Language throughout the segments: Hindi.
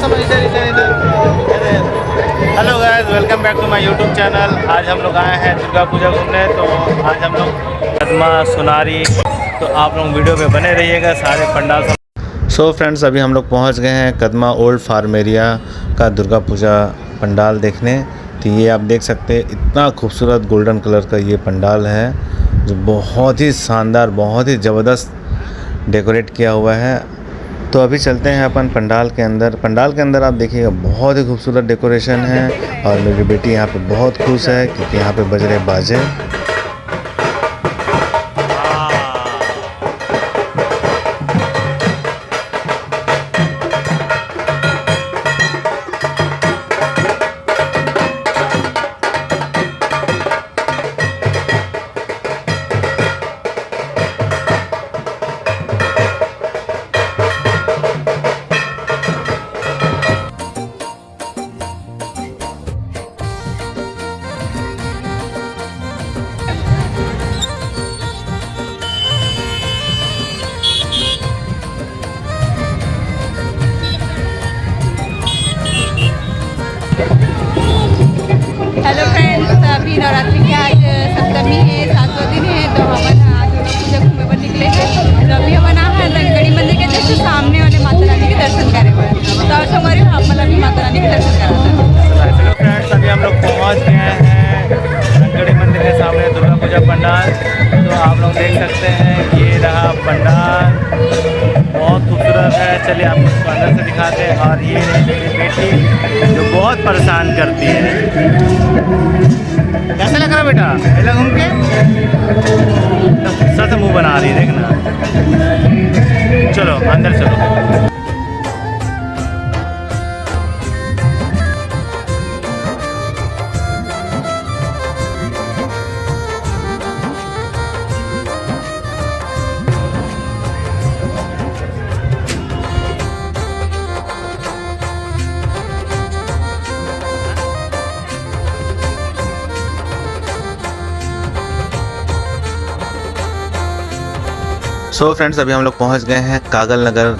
समझ hello guys, welcome back to my YouTube channel. आज हम लोग आए हैं दुर्गा पूजा घूमने। तो आज हम लोग कदमा सोनारी, तो आप लोग वीडियो पे बने रहिएगा सारे पंडाल। सो फ्रेंड्स, अभी हम लोग पहुंच गए हैं कदमा ओल्ड फार्म एरिया का दुर्गा पूजा पंडाल देखने। तो ये आप देख सकते हैं, इतना खूबसूरत गोल्डन कलर का ये पंडाल है जो बहुत ही शानदार, बहुत ही ज़बरदस्त डेकोरेट किया हुआ है। तो अभी चलते हैं अपन पंडाल के अंदर। पंडाल के अंदर आप देखिएगा, बहुत ही खूबसूरत डेकोरेशन है और मेरी बेटी यहाँ पे बहुत खुश है क्योंकि यहाँ पे बज रहे बाजे। हेलो फ्रेंड्स, अभी नवरात्रि के आज सप्तमी है, 7वां दिन है। तो हम आज पूजा घूमे पर निकले हैं। तो अभी हम है रंगगढ़ी मंदिर के जस्ट सामने वाले माता रानी के दर्शन करे हुए हैं। तो आज हमारे मतलब भी माता रानी के दर्शन कराते हैं। चलो फ्रेंड्स, अभी हम लोग पहुँच गए हैं रंगगढ़ी मंदिर के सामने दुर्गा पूजा पंडाल। तो आप लोग देख सकते हैं, ये रहा पंडाल, बहुत खूबसूरत है। चलिए आपको अंदर से दिखाते हैं। और ये है मेरी बेटी जो बहुत परेशान करती है। कैसा लग रहा बेटा? पहले घूम के गुस्सा से मुंह बना रही है, देखना। चलो अंदर चलो। सो फ्रेंड्स, अभी हम लोग पहुंच गए हैं कागल नगर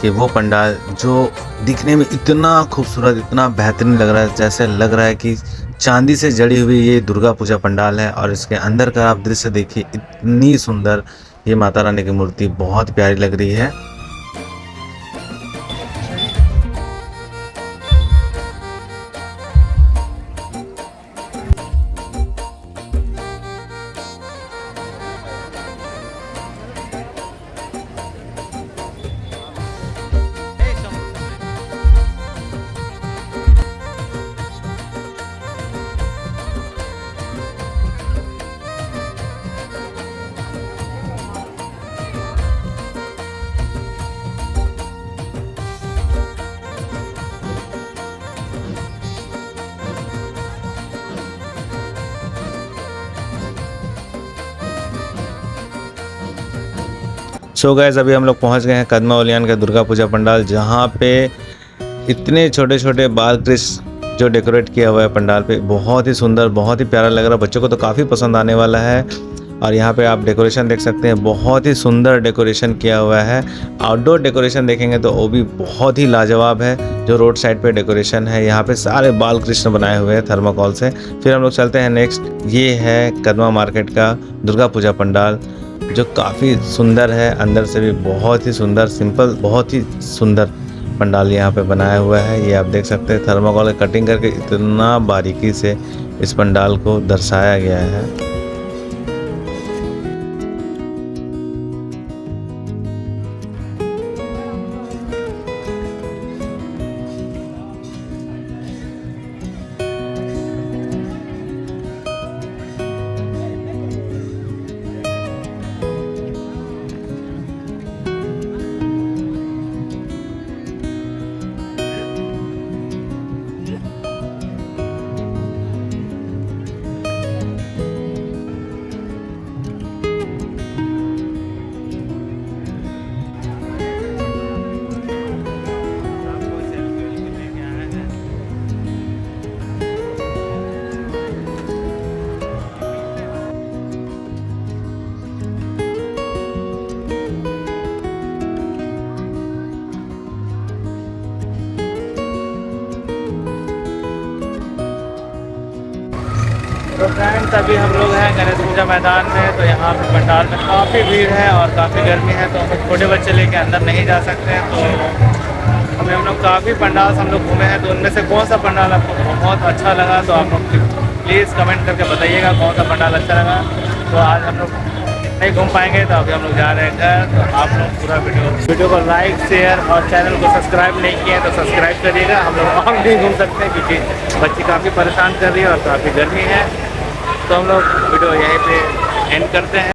के वो पंडाल जो दिखने में इतना खूबसूरत, इतना बेहतरीन लग रहा है, जैसे लग रहा है कि चांदी से जड़ी हुई ये दुर्गा पूजा पंडाल है। और इसके अंदर का आप दृश्य देखिए, इतनी सुंदर ये माता रानी की मूर्ति बहुत प्यारी लग रही है। सो गाइस, अभी हम लोग पहुंच गए हैं कदमा ओलियान का दुर्गा पूजा पंडाल, जहां पे इतने छोटे छोटे बाल कृष्ण जो डेकोरेट किया हुआ है पंडाल पे, बहुत ही सुंदर, बहुत ही प्यारा लग रहा है। बच्चों को तो काफ़ी पसंद आने वाला है। और यहाँ पे आप डेकोरेशन देख सकते हैं, बहुत ही सुंदर डेकोरेशन किया हुआ है। आउटडोर डेकोरेशन देखेंगे तो वो भी बहुत ही लाजवाब है। जो रोड साइड पे डेकोरेशन है, यहाँ पे सारे बाल कृष्ण बनाए हुए हैं थर्माकोल से। फिर हम लोग चलते हैं नेक्स्ट। ये है कदमा मार्केट का दुर्गा पूजा पंडाल जो काफ़ी सुंदर है, अंदर से भी बहुत ही सुंदर, सिंपल, बहुत ही सुंदर पंडाल यहाँ पे बनाया हुआ है। ये आप देख सकते हैं, थर्माकोल कटिंग करके इतना बारीकी से इस पंडाल को दर्शाया गया है। तो फ्रेंड्स अभी हम लोग हैं गणेश पूजा मैदान में, तो यहाँ पे पंडाल में काफ़ी भीड़ है और काफ़ी गर्मी है, तो हम लोग छोटे बच्चे लेके अंदर नहीं जा सकते हैं। तो अभी हम लोग काफ़ी पंडाल हम लोग घूमे हैं, तो उनमें से कौन सा पंडाल आपको बहुत अच्छा लगा, तो आप लोग प्लीज़ कमेंट करके बताइएगा कौन सा पंडाल अच्छा लगा। तो आज हम लोग नहीं घूम पाएंगे, तो अभी हम लोग जा रहे हैं घर। तो आप लोग पूरा वीडियो को लाइक शेयर और चैनल को सब्सक्राइब नहीं किए तो सब्सक्राइब करिएगा। हम लोग और नहीं घूम सकते हैं क्योंकि बच्ची काफ़ी परेशान कर रही है और काफ़ी गर्मी है। तो हम लोग वीडियो यहीं पे एंड करते हैं।